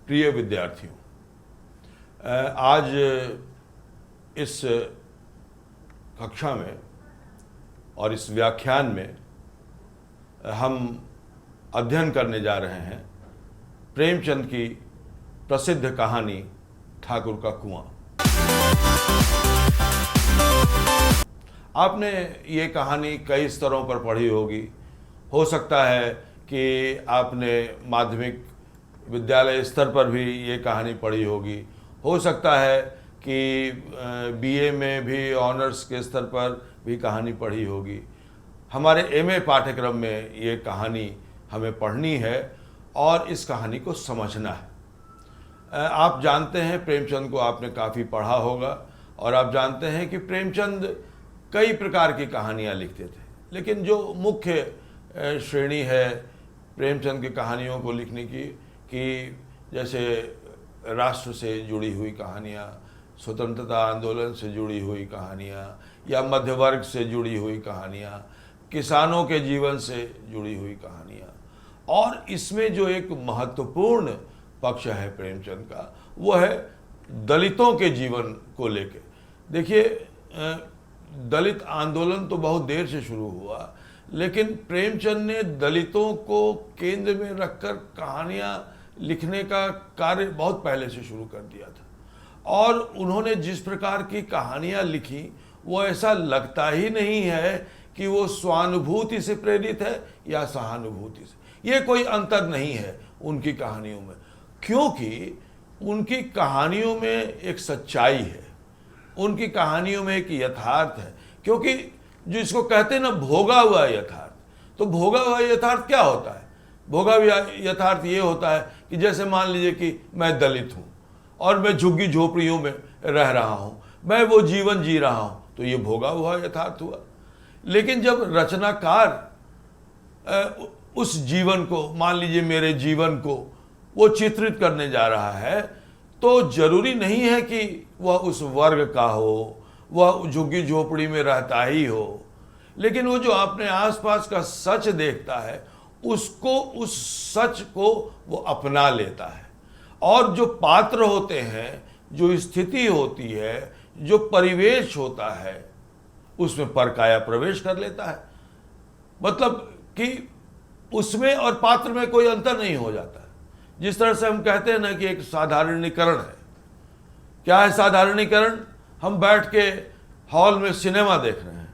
प्रिय विद्यार्थियों, आज इस कक्षा में और इस व्याख्यान में हम अध्ययन करने जा रहे हैं प्रेमचंद की प्रसिद्ध कहानी ठाकुर का कुआं। आपने ये कहानी कई स्तरों पर पढ़ी होगी। हो सकता है कि आपने माध्यमिक विद्यालय स्तर पर भी ये कहानी पढ़ी होगी। हो सकता है कि बीए में भी ऑनर्स के स्तर पर भी कहानी पढ़ी होगी। हमारे एमए पाठ्यक्रम में ये कहानी हमें पढ़नी है और इस कहानी को समझना है। आप जानते हैं प्रेमचंद को आपने काफ़ी पढ़ा होगा और आप जानते हैं कि प्रेमचंद कई प्रकार की कहानियाँ लिखते थे, लेकिन जो मुख्य श्रेणी है प्रेमचंद की कहानियों को लिखने की कि जैसे राष्ट्र से जुड़ी हुई कहानियाँ, स्वतंत्रता आंदोलन से जुड़ी हुई कहानियाँ या मध्य वर्ग से जुड़ी हुई कहानियाँ, किसानों के जीवन से जुड़ी हुई कहानियाँ, और इसमें जो एक महत्वपूर्ण पक्ष है प्रेमचंद का वो है दलितों के जीवन को लेकर। देखिए, दलित आंदोलन तो बहुत देर से शुरू हुआ, लेकिन प्रेमचंद ने दलितों को केंद्र में रखकर कहानियाँ लिखने का कार्य बहुत पहले से शुरू कर दिया था। और उन्होंने जिस प्रकार की कहानियाँ लिखी वो ऐसा लगता ही नहीं है कि वो स्वानुभूति से प्रेरित है या सहानुभूति से। ये कोई अंतर नहीं है उनकी कहानियों में, क्योंकि उनकी कहानियों में एक सच्चाई है, उनकी कहानियों में एक यथार्थ है। क्योंकि जो इसको कहते हैं ना भोगा हुआ यथार्थ, तो भोगा हुआ यथार्थ क्या होता है? भोगा हुआ यथार्थ ये होता है कि जैसे मान लीजिए कि मैं दलित हूँ और मैं झुग्गी झोपड़ियों में रह रहा हूँ, मैं वो जीवन जी रहा हूँ, तो ये भोगा हुआ यथार्थ हुआ। लेकिन जब रचनाकार उस जीवन को, मान लीजिए मेरे जीवन को वो चित्रित करने जा रहा है, तो जरूरी नहीं है कि वह उस वर्ग का हो, वह झुग्गी झोपड़ी में रहता ही हो, लेकिन वो जो अपने आसपास का सच देखता है उसको, उस सच को वो अपना लेता है। और जो पात्र होते हैं, जो स्थिति होती है, जो परिवेश होता है, उसमें परकाया प्रवेश कर लेता है। मतलब कि उसमें और पात्र में कोई अंतर नहीं हो जाता है। जिस तरह से हम कहते हैं ना कि एक साधारणीकरण है। क्या है साधारणीकरण? हम बैठ के हॉल में सिनेमा देख रहे हैं,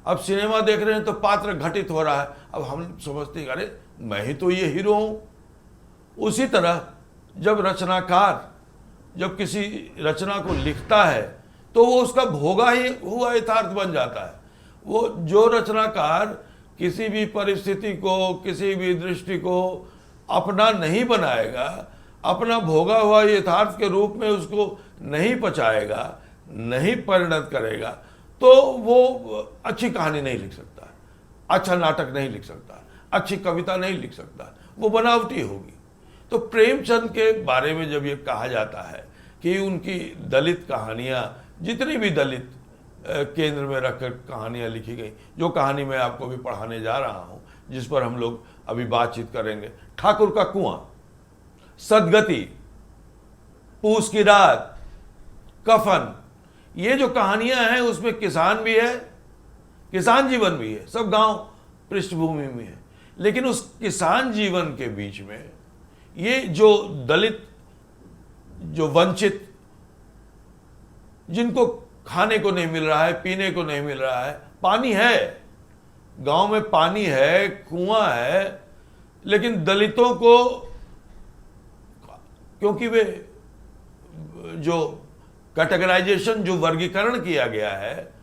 अब सिनेमा देख रहे हैं तो पात्र घटित हो रहा है, अब हम समझते हैं अरे मैं ही तो ये हीरो हूं। उसी तरह जब रचनाकार जब किसी रचना को लिखता है तो वो उसका भोगा ही हुआ यथार्थ बन जाता है। वो जो रचनाकार किसी भी परिस्थिति को, किसी भी दृष्टि को अपना नहीं बनाएगा, अपना भोगा हुआ यथार्थ के रूप में उसको नहीं पचाएगा, नहीं परिणत करेगा, तो वो अच्छी कहानी नहीं लिख सकता, अच्छा नाटक नहीं लिख सकता, अच्छी कविता नहीं लिख सकता, वो बनावटी होगी। तो प्रेमचंद के बारे में जब ये कहा जाता है कि उनकी दलित कहानियाँ, जितनी भी दलित केंद्र में रखकर कहानियाँ लिखी गई, जो कहानी मैं आपको भी पढ़ाने जा रहा हूँ, जिस पर हम लोग अभी बातचीत करेंगे, ठाकुर का कुआं, सदगति, पूस की रात, कफन, ये जो कहानियां हैं उसमें किसान भी है, किसान जीवन भी है, सब गांव पृष्ठभूमि में है। लेकिन उस किसान जीवन के बीच में ये जो दलित, जो वंचित, जिनको खाने को नहीं मिल रहा है, पीने को नहीं मिल रहा है, पानी है, गांव में पानी है, कुआं है, लेकिन दलितों को, क्योंकि वे जो कैटेगराइजेशन, जो वर्गीकरण किया गया है,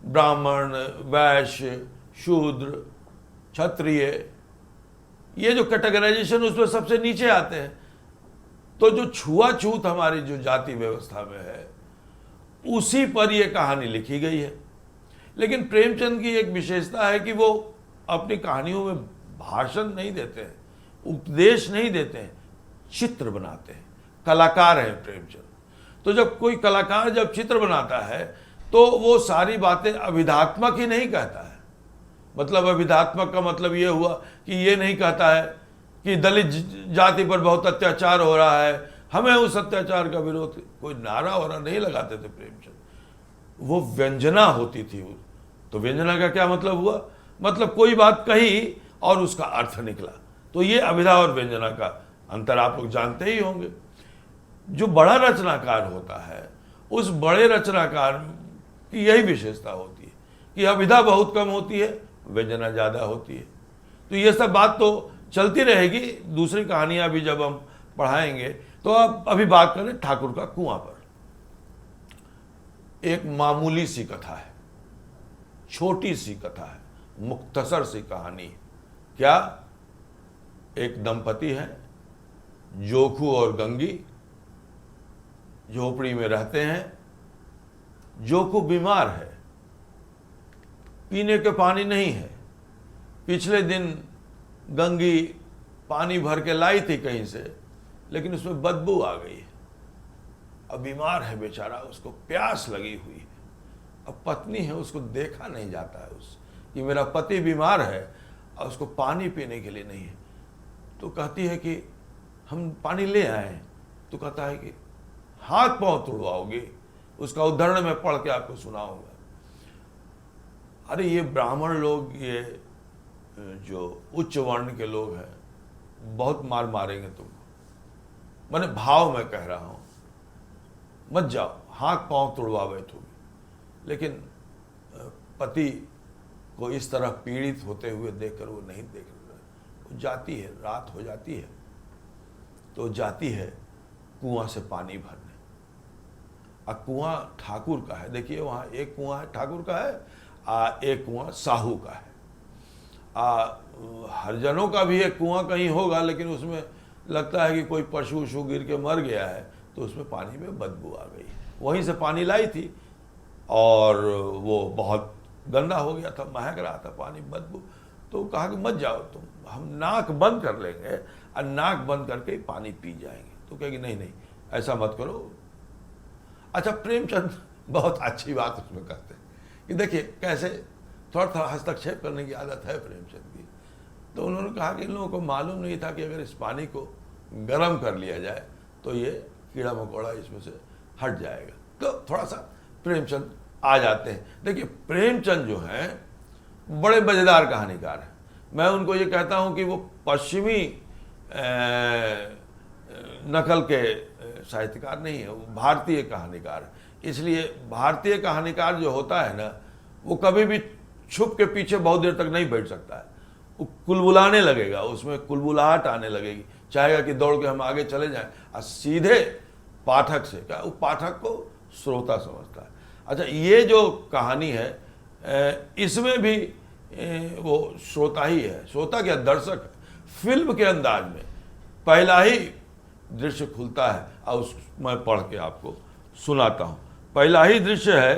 ब्राह्मण, वैश्य, शूद्र, क्षत्रिय, ये जो कैटेगराइजेशन उसमें सबसे नीचे आते हैं। तो जो छुआछूत हमारी जो जाति व्यवस्था में है, उसी पर यह कहानी लिखी गई है। लेकिन प्रेमचंद की एक विशेषता है कि वो अपनी कहानियों में भाषण नहीं देते हैं, उपदेश नहीं देते हैं, चित्र बनाते हैं। कलाकार हैं प्रेमचंद। तो जब कोई कलाकार जब चित्र बनाता है तो वो सारी बातें अभिधात्मक ही नहीं कहता है। मतलब अभिधात्मक का मतलब ये हुआ कि ये नहीं कहता है कि दलित जाति पर बहुत अत्याचार हो रहा है, हमें उस अत्याचार का विरोध, कोई नारा वारा नहीं लगाते थे प्रेमचंद। वो व्यंजना होती थी। तो व्यंजना का क्या मतलब हुआ? मतलब कोई बात कही और उसका अर्थ निकला। तो ये अभिधा और व्यंजना का अंतर आप लोग जानते ही होंगे। जो बड़ा रचनाकार होता है, उस बड़े रचनाकार की यही विशेषता होती है कि अभिधा बहुत कम होती है, व्यंजना ज़्यादा होती है। तो ये सब बात तो चलती रहेगी, दूसरी कहानियाँ भी जब हम पढ़ाएंगे। तो अब अभी बात करें ठाकुर का कुआं पर। एक मामूली सी कथा है, छोटी सी कथा है, मुख्तसर सी कहानी है। क्या? एक दंपति है, जोखू और गंगी, झोपड़ी में रहते हैं। जोखू बीमार है, पीने के पानी नहीं है। पिछले दिन गंगी पानी भर के लाई थी कहीं से, लेकिन उसमें बदबू आ गई है। अब बीमार है बेचारा, उसको प्यास लगी हुई है। अब पत्नी है, उसको देखा नहीं जाता है कि मेरा पति बीमार है और उसको पानी पीने के लिए नहीं है। तो कहती है कि हम पानी ले आए। तो कहता है कि हाथ पांव तुड़वाओगे? उसका उदाहरण मैं पढ़ के आपको सुनाऊंगा। अरे ये ब्राह्मण लोग, ये जो उच्च वर्ण के लोग हैं, बहुत मार मारेंगे तुमको। मैंने भाव में कह रहा हूं, मत जाओ, हाथ पांव तुड़वा बैठोगे। लेकिन पति को इस तरह पीड़ित होते हुए देखकर वो नहीं देख रहा। वो जाती है, रात हो जाती है तो जाती है कुआं से पानी भरने। अब कुआं ठाकुर का है। देखिए वहाँ एक कुआं है ठाकुर का है, एक कुआं साहू का है। हरिजनों का भी एक कुआं कहीं होगा, लेकिन उसमें लगता है कि कोई पशु उशु गिर के मर गया है, तो उसमें पानी में बदबू आ गई। वहीं से पानी लाई थी और वो बहुत गंदा हो गया था, महक रहा था पानी, बदबू। तो कहा कि मत जाओ तुम, हम नाक बंद कर लेंगे और नाक बंद करके पानी पी जाएंगे। तो कहेगी नहीं नहीं, ऐसा मत करो। अच्छा, प्रेमचंद बहुत अच्छी बात उसमें कहते हैं कि देखिए कैसे थोड़ा थोड़ा हस्तक्षेप करने की आदत है प्रेमचंद की। तो उन्होंने कहा कि इन लोगों को मालूम नहीं था कि अगर इस पानी को गर्म कर लिया जाए तो ये कीड़ा मकोड़ा इसमें से हट जाएगा। तो थोड़ा सा प्रेमचंद आ जाते हैं। देखिए प्रेमचंद जो हैं बड़े मज़ेदार कहानीकार हैं। मैं उनको ये कहता हूँ कि वो पश्चिमी नकल के साहित्यकार नहीं है, वो भारतीय कहानीकार है। इसलिए भारतीय कहानीकार जो होता है ना, वो कभी भी छुप के पीछे बहुत देर तक नहीं बैठ सकता है। वो कुलबुलाने लगेगा, उसमें कुलबुलाहट आने लगेगी, चाहेगा कि दौड़ के हम आगे चले जाएं और सीधे पाठक से, क्या वो पाठक को श्रोता समझता है। अच्छा, ये जो कहानी है इसमें भी वो श्रोता ही है, श्रोता क्या दर्शक है। फिल्म के अंदाज में पहला ही दृश्य खुलता है और उस मैं पढ़ के आपको सुनाता हूँ। पहला ही दृश्य है।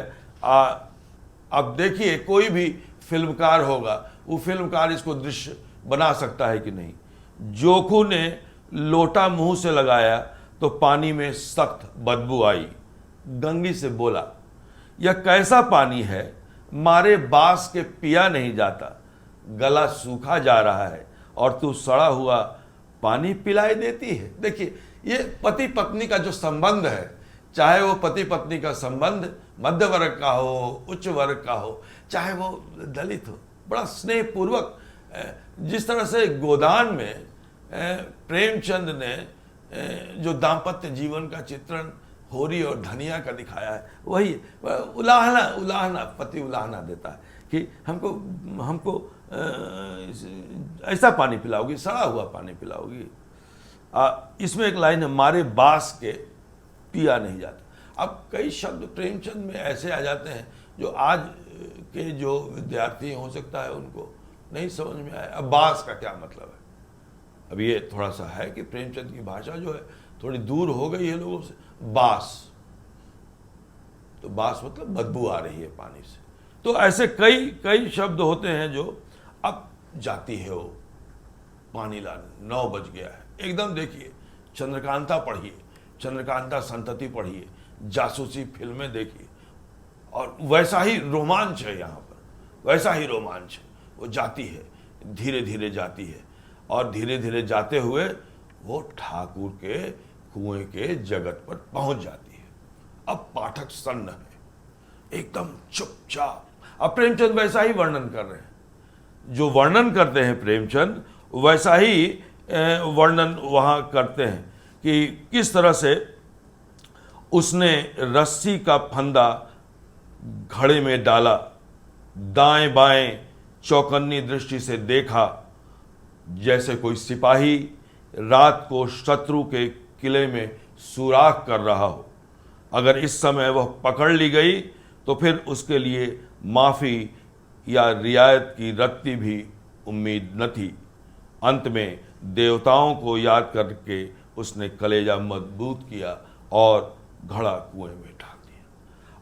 अब देखिए कोई भी फिल्मकार होगा, वो फिल्मकार इसको दृश्य बना सकता है कि नहीं। जोखू ने लोटा मुंह से लगाया तो पानी में सख्त बदबू आई। गंगी से बोला, यह कैसा पानी है, मारे बांस के पिया नहीं जाता। गला सूखा जा रहा है और तू सड़ा हुआ पानी पिलाई देती है। देखिए ये पति पत्नी का जो संबंध है, चाहे वो पति पत्नी का संबंध मध्य वर्ग का हो, उच्च वर्ग का हो, चाहे वो दलित हो, बड़ा स्नेहपूर्वक जिस तरह से गोदान में प्रेमचंद ने जो दाम्पत्य जीवन का चित्रण होरी और धनिया का दिखाया है, वही उलाहना पति उलाहना देता है कि हमको ऐसा पानी पिलाओगी, सड़ा हुआ पानी पिलाओगी। इसमें एक लाइन है, मारे बांस के पिया नहीं जाता। अब कई शब्द प्रेमचंद में ऐसे आ जाते हैं जो आज के जो विद्यार्थी हो सकता है उनको नहीं समझ में आए। अब बांस का क्या मतलब है? अब ये थोड़ा सा है कि प्रेमचंद की भाषा जो है थोड़ी दूर हो गई है लोगों से। बांस, तो बांस मतलब बदबू आ रही है पानी से। तो ऐसे कई कई शब्द होते हैं जो अब जाती है वो पानी लाने। 9 बज गया है एकदम। देखिए चंद्रकांता पढ़िए, चंद्रकांता संतति पढ़िए, जासूसी फिल्में देखिए, और वैसा ही रोमांच है यहाँ पर, वैसा ही रोमांच है। वो जाती है, धीरे धीरे जाती है और धीरे धीरे जाते हुए वो ठाकुर के कुएं के जगत पर पहुंच जाती है। अब पाठक सन्न है, एकदम चुपचाप। अब प्रेमचंद वैसा ही वर्णन कर रहे हैं, जो वर्णन करते हैं प्रेमचंद वैसा ही वर्णन वहां करते हैं कि किस तरह से उसने रस्सी का फंदा घड़े में डाला, दाएं बाएं चौकन्नी दृष्टि से देखा, जैसे कोई सिपाही रात को शत्रु के किले में सुराख कर रहा हो। अगर इस समय वह पकड़ ली गई तो फिर उसके लिए माफ़ी या रियायत की रत्ती भी उम्मीद न थी। अंत में देवताओं को याद करके उसने कलेजा मजबूत किया और घड़ा कुएं में डाल दिया।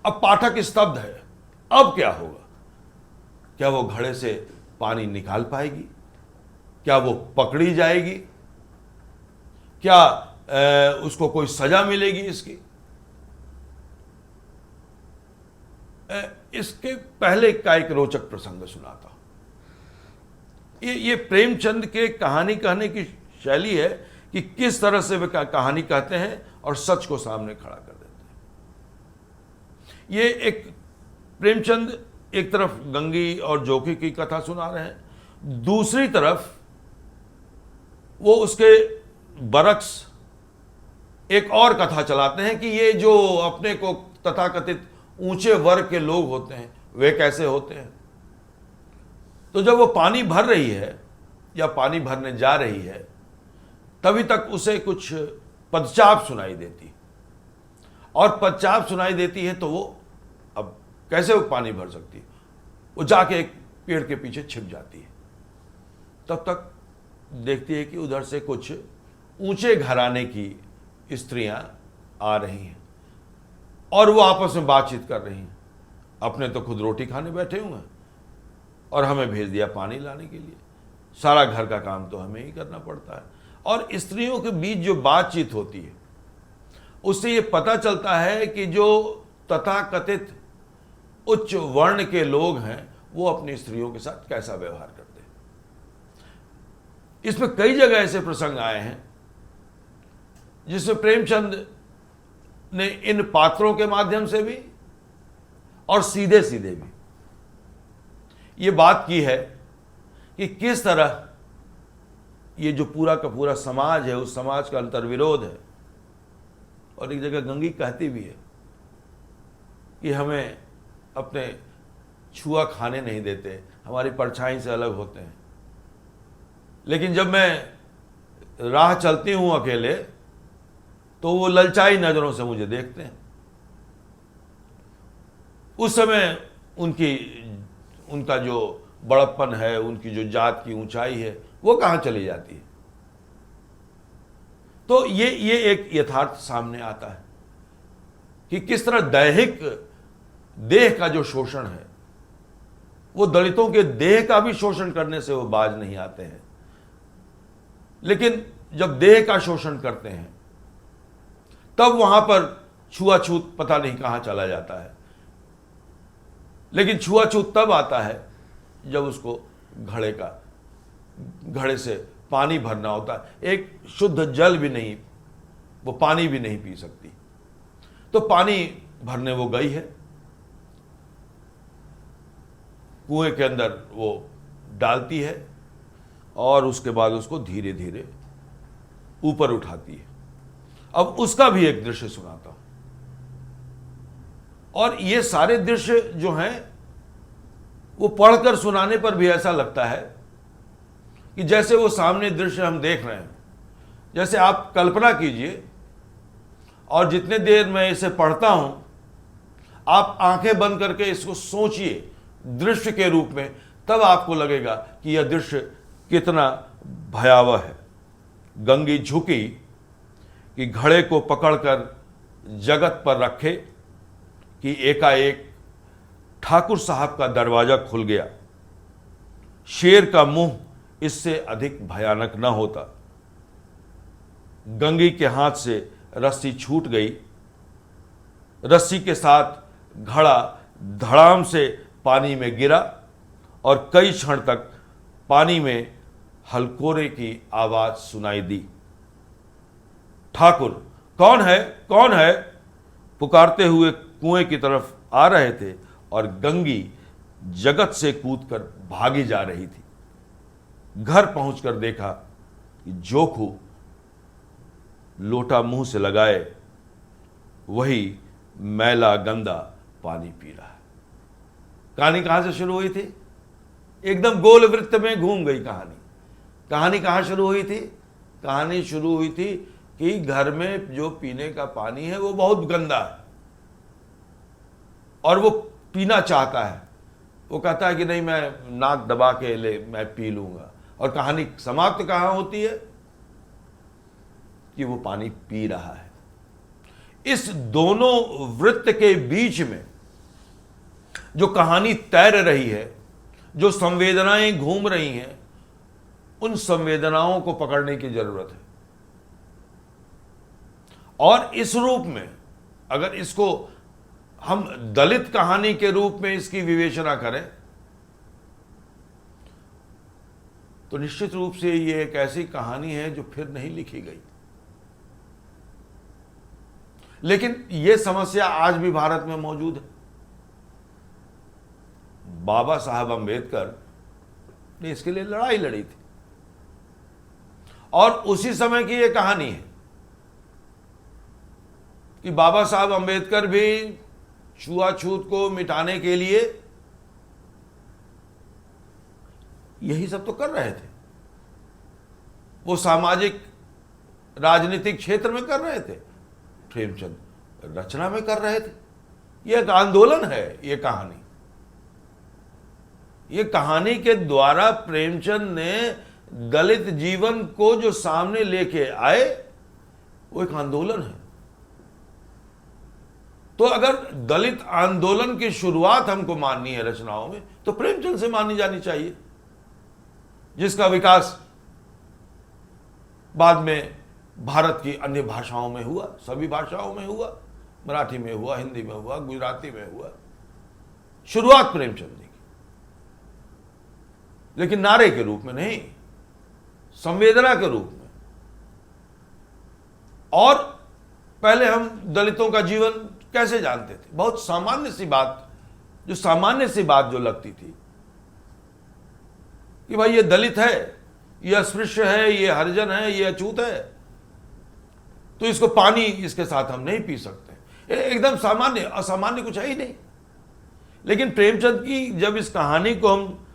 अब पाठक स्तब्ध है, अब क्या होगा? क्या वो घड़े से पानी निकाल पाएगी? क्या वो पकड़ी जाएगी? क्या उसको कोई सजा मिलेगी इसकी? इसके पहले का एक रोचक प्रसंग सुनाता हूं। ये प्रेमचंद के कहानी कहने की शैली है कि किस तरह से वे कहानी कहते हैं और सच को सामने खड़ा कर देते हैं। ये एक प्रेमचंद एक तरफ गंगी और जोगी की कथा सुना रहे हैं, दूसरी तरफ वो उसके बरक्स एक और कथा चलाते हैं कि ये जो अपने को तथाकथित ऊंचे वर्ग के लोग होते हैं वे कैसे होते हैं। तो जब वो पानी भर रही है या पानी भरने जा रही है तभी तक उसे कुछ पदचाप सुनाई देती, और पदचाप सुनाई देती है तो वो अब कैसे वो पानी भर सकती है? वो जाके एक पेड़ के पीछे छिप जाती है। तब तक देखती है कि उधर से कुछ ऊंचे घराने की स्त्रियां आ रही हैं और वो आपस में बातचीत कर रही हैं। अपने तो खुद रोटी खाने बैठे हुए हैं और हमें भेज दिया पानी लाने के लिए, सारा घर का काम तो हमें ही करना पड़ता है। और स्त्रियों के बीच जो बातचीत होती है उससे ये पता चलता है कि जो तथाकथित उच्च वर्ण के लोग हैं वो अपनी स्त्रियों के साथ कैसा व्यवहार करते हैं। इसमें कई जगह ऐसे प्रसंग आए हैं जिसमें प्रेमचंद ने इन पात्रों के माध्यम से भी और सीधे सीधे भी ये बात की है कि किस तरह ये जो पूरा का पूरा समाज है उस समाज का अंतर्विरोध है। और एक जगह गंगी कहती भी है कि हमें अपने छुआ खाने नहीं देते, हमारी परछाई से अलग होते हैं। लेकिन जब मैं राह चलती हूं अकेले तो वो ललचाई नजरों से मुझे देखते हैं। उस समय उनका जो बड़प्पन है, उनकी जो जात की ऊंचाई है वो कहां चली जाती है। तो ये एक यथार्थ सामने आता है कि किस तरह दैहिक देह का जो शोषण है वो दलितों के देह का भी शोषण करने से वो बाज नहीं आते हैं। लेकिन जब देह का शोषण करते हैं तब वहां पर छुआछूत पता नहीं कहां चला जाता है। लेकिन छुआछूत तब आता है जब उसको घड़े से पानी भरना होता है। एक शुद्ध जल भी नहीं, वो पानी भी नहीं पी सकती। तो पानी भरने वो गई है, कुएं के अंदर वो डालती है और उसके बाद उसको धीरे धीरे ऊपर उठाती है। अब उसका भी एक दृश्य सुनाता हूं। और ये सारे दृश्य जो हैं वो पढ़कर सुनाने पर भी ऐसा लगता है कि जैसे वो सामने दृश्य हम देख रहे हैं। जैसे आप कल्पना कीजिए, और जितने देर मैं इसे पढ़ता हूं आप आंखें बंद करके इसको सोचिए दृश्य के रूप में, तब आपको लगेगा कि यह दृश्य कितना भयावह है। गंगी झुकी कि घड़े को पकड़कर जगत पर रखे कि एकाएक ठाकुर साहब का दरवाजा खुल गया। शेर का मुंह इससे अधिक भयानक न होता। गंगी के हाथ से रस्सी छूट गई। रस्सी के साथ घड़ा धड़ाम से पानी में गिरा और कई क्षण तक पानी में हलकोरे की आवाज सुनाई दी। ठाकुर कौन है, कौन है, पुकारते हुए कुएं की तरफ आ रहे थे और गंगी जगत से कूदकर भागी जा रही थी। घर पहुंचकर देखा कि जोखू लोटा मुंह से लगाए वही मैला गंदा पानी पी रहा है। कहानी कहां से शुरू हुई थी? एकदम गोल वृत्त में घूम गई कहानी। कहानी कहां शुरू हुई थी? कहानी शुरू हुई थी कि घर में जो पीने का पानी है वो बहुत गंदा है और वो पीना चाहता है। वो कहता है कि नहीं, मैं नाक दबा के ले मैं पी लूंगा। और कहानी समाप्त कहां होती है? कि वो पानी पी रहा है। इस दोनों वृत्त के बीच में जो कहानी तैर रही है, जो संवेदनाएं घूम रही हैं, उन संवेदनाओं को पकड़ने की जरूरत है। और इस रूप में अगर इसको हम दलित कहानी के रूप में इसकी विवेचना करें तो निश्चित रूप से ये एक ऐसी कहानी है जो फिर नहीं लिखी गई। लेकिन यह समस्या आज भी भारत में मौजूद है। बाबा साहब अंबेडकर ने इसके लिए लड़ाई लड़ी थी और उसी समय की यह कहानी है कि बाबा साहब अंबेडकर भी छुआछूत को मिटाने के लिए यही सब तो कर रहे थे। वो सामाजिक राजनीतिक क्षेत्र में कर रहे थे, प्रेमचंद रचना में कर रहे थे। यह एक आंदोलन है। ये कहानी के द्वारा प्रेमचंद ने दलित जीवन को जो सामने लेके आए वो एक आंदोलन है। तो अगर दलित आंदोलन की शुरुआत हमको माननी है रचनाओं में तो प्रेमचंद से मानी जानी चाहिए, जिसका विकास बाद में भारत की अन्य भाषाओं में हुआ, सभी भाषाओं में हुआ, मराठी में हुआ, हिंदी में हुआ, गुजराती में हुआ। शुरुआत प्रेमचंद ने की, लेकिन नारे के रूप में नहीं, संवेदना के रूप में। और पहले हम दलितों का जीवन कैसे जानते थे? बहुत सामान्य सी बात, जो लगती थी कि भाई ये दलित है, ये अस्पृश्य है, ये हरिजन है, ये अछूत है, तो इसको पानी इसके साथ हम नहीं पी सकते। एकदम सामान्य, असामान्य कुछ है ही नहीं। लेकिन प्रेमचंद की जब इस कहानी को हम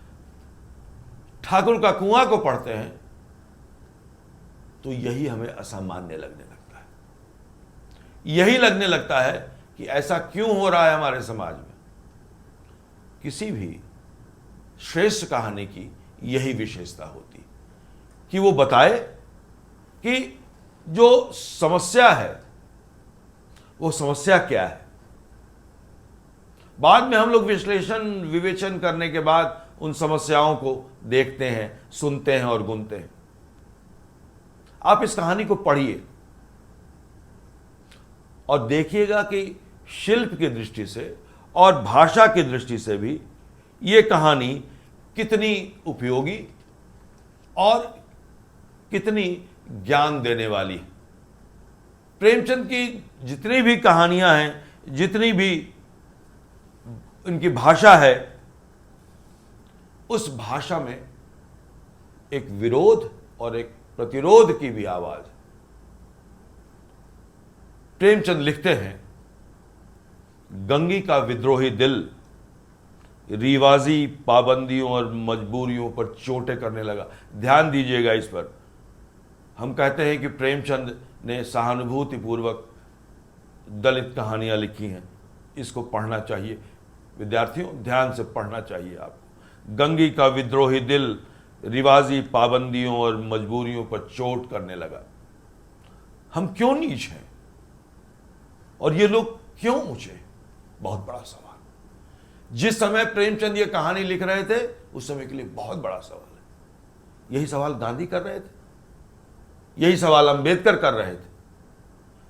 ठाकुर का कुआं को पढ़ते हैं तो यही हमें असामान्य लगने लगता है। यही लगने लगता है कि ऐसा क्यों हो रहा है हमारे समाज में। किसी भी श्रेष्ठ कहानी की यही विशेषता होती कि वो बताए कि जो समस्या है वो समस्या क्या है। बाद में हम लोग विवेचन करने के बाद उन समस्याओं को देखते हैं, सुनते हैं और गुनते हैं। आप इस कहानी को पढ़िए और देखिएगा कि शिल्प की दृष्टि से और भाषा की दृष्टि से भी ये कहानी कितनी उपयोगी और कितनी ज्ञान देने वाली है। प्रेमचंद की जितनी भी कहानियां हैं, जितनी भी इनकी भाषा है, उस भाषा में एक विरोध और एक प्रतिरोध की भी आवाज है। प्रेमचंद लिखते हैं, गंगी का विद्रोही दिल रिवाजी पाबंदियों और मजबूरियों पर चोटें करने लगा। ध्यान दीजिएगा इस पर। हम कहते हैं कि प्रेमचंद ने सहानुभूतिपूर्वक दलित कहानियां लिखी हैं। इसको पढ़ना चाहिए विद्यार्थियों, ध्यान से पढ़ना चाहिए आपको। गंगी का विद्रोही दिल रिवाजी पाबंदियों और मजबूरियों पर चोट करने लगा। हम क्यों नीच हैं और ये लोग क्यों ऊंचे? बहुत बड़ा सवाल। जिस समय प्रेमचंद ये कहानी लिख रहे थे उस समय के लिए बहुत बड़ा सवाल है। यही सवाल गांधी कर रहे थे, यही सवाल अंबेडकर कर रहे थे।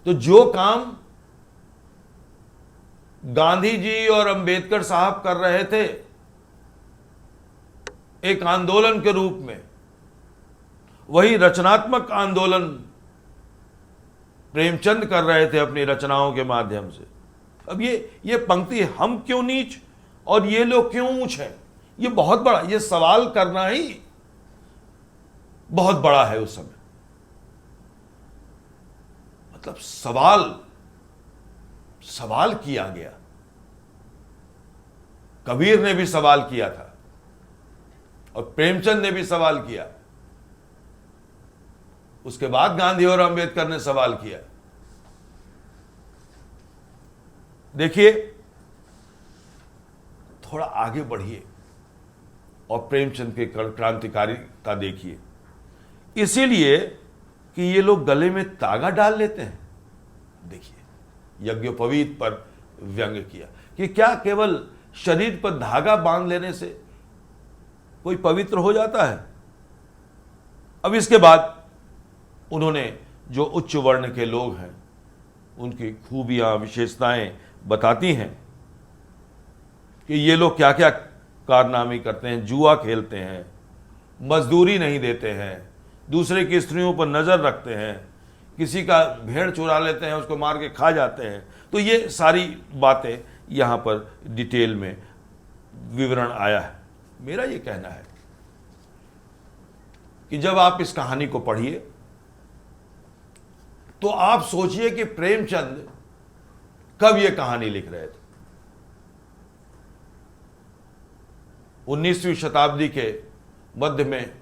तो जो काम गांधी जी और अंबेडकर साहब कर रहे थे एक आंदोलन के रूप में, वही रचनात्मक आंदोलन प्रेमचंद कर रहे थे अपनी रचनाओं के माध्यम से। अब ये पंक्ति हम क्यों नीच और ये लोग क्यों ऊंच हैं, ये बहुत बड़ा, ये सवाल करना ही बहुत बड़ा है उस समय। मतलब सवाल किया गया। कबीर ने भी सवाल किया था और प्रेमचंद ने भी सवाल किया। उसके बाद गांधी और अंबेडकर ने सवाल किया। देखिए, थोड़ा आगे बढ़िए और प्रेमचंद के क्रांतिकारिता देखिए। इसीलिए कि ये लोग गले में तागा डाल लेते हैं। देखिए, यज्ञोपवीत पर व्यंग्य किया कि क्या केवल शरीर पर धागा बांध लेने से कोई पवित्र हो जाता है। अब इसके बाद उन्होंने जो उच्च वर्ण के लोग हैं उनकी खूबियां विशेषताएं बताती हैं कि ये लोग क्या क्या कारनामे करते हैं। जुआ खेलते हैं, मजदूरी नहीं देते हैं, दूसरे की स्त्रियों पर नजर रखते हैं, किसी का भेड़ चुरा लेते हैं, उसको मार के खा जाते हैं। तो ये सारी बातें यहाँ पर डिटेल में विवरण आया है। मेरा ये कहना है कि जब आप इस कहानी को पढ़िए तो आप सोचिए कि प्रेमचंद कब ये कहानी लिख रहे थे। 19वीं शताब्दी के मध्य में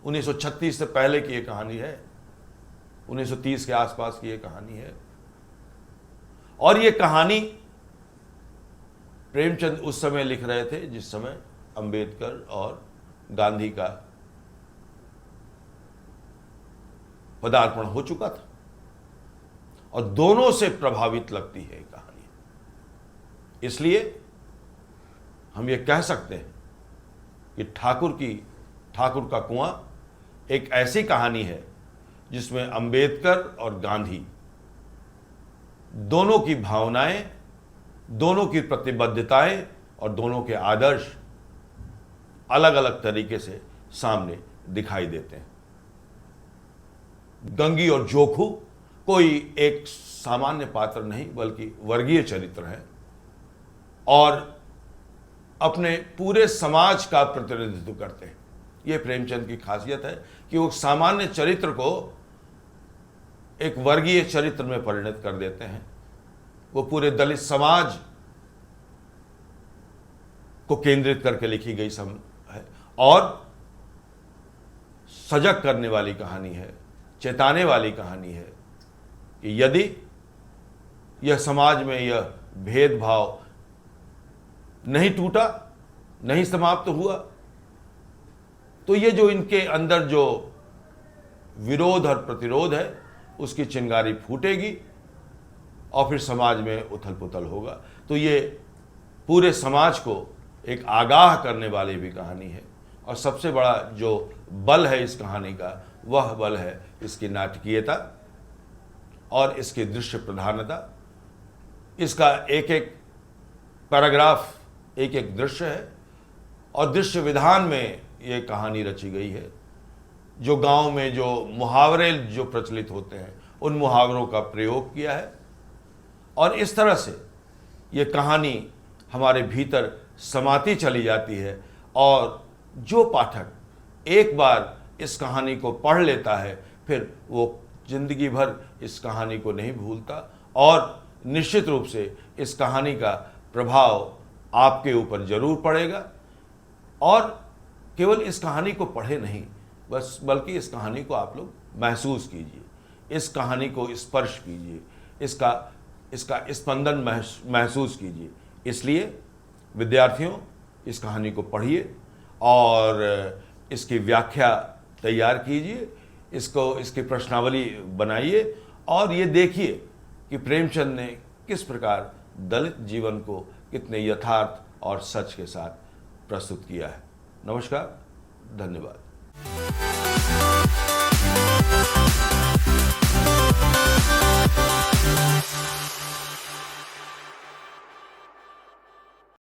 1936 से पहले की ये कहानी है, 1930 के आसपास की ये कहानी है। और ये कहानी प्रेमचंद उस समय लिख रहे थे जिस समय अंबेडकर और गांधी का पदार्पण हो चुका था, और दोनों से प्रभावित लगती है कहानी। इसलिए हम ये कह सकते हैं कि ठाकुर का कुआं एक ऐसी कहानी है जिसमें अंबेडकर और गांधी दोनों की भावनाएं, दोनों की प्रतिबद्धताएं और दोनों के आदर्श अलग अलग तरीके से सामने दिखाई देते हैं। गंगी और जोखू कोई एक सामान्य पात्र नहीं बल्कि वर्गीय चरित्र है और अपने पूरे समाज का प्रतिनिधित्व करते हैं। यह प्रेमचंद की खासियत है कि वो सामान्य चरित्र को एक वर्गीय चरित्र में परिणत कर देते हैं। वो पूरे दलित समाज को केंद्रित करके लिखी गई है और सजग करने वाली कहानी है, चेताने वाली कहानी है कि यदि यह समाज में यह भेदभाव नहीं टूटा, नहीं समाप्त हुआ, तो ये जो इनके अंदर जो विरोध और प्रतिरोध है उसकी चिंगारी फूटेगी और फिर समाज में उथल पुथल होगा। तो ये पूरे समाज को एक आगाह करने वाली भी कहानी है। और सबसे बड़ा जो बल है इस कहानी का, वह बल है इसकी नाटकीयता और इसकी दृश्य प्रधानता। इसका एक एक पैराग्राफ एक एक दृश्य है और दृश्य विधान में ये कहानी रची गई है। जो गांव में जो मुहावरे जो प्रचलित होते हैं उन मुहावरों का प्रयोग किया है और इस तरह से ये कहानी हमारे भीतर समाती चली जाती है और जो पाठक एक बार इस कहानी को पढ़ लेता है फिर वो जिंदगी भर इस कहानी को नहीं भूलता और निश्चित रूप से इस कहानी का प्रभाव आपके ऊपर जरूर पड़ेगा। और केवल इस कहानी को पढ़े नहीं बल्कि इस कहानी को आप लोग महसूस कीजिए, इस कहानी को स्पर्श कीजिए, इसका स्पंदन महसूस कीजिए। इसलिए विद्यार्थियों इस कहानी को पढ़िए और इसकी व्याख्या तैयार कीजिए, इसकी प्रश्नावली बनाइए और ये देखिए कि प्रेमचंद ने किस प्रकार दलित जीवन को कितने यथार्थ और सच के साथ प्रस्तुत किया है। नमस्कार, धन्यवाद।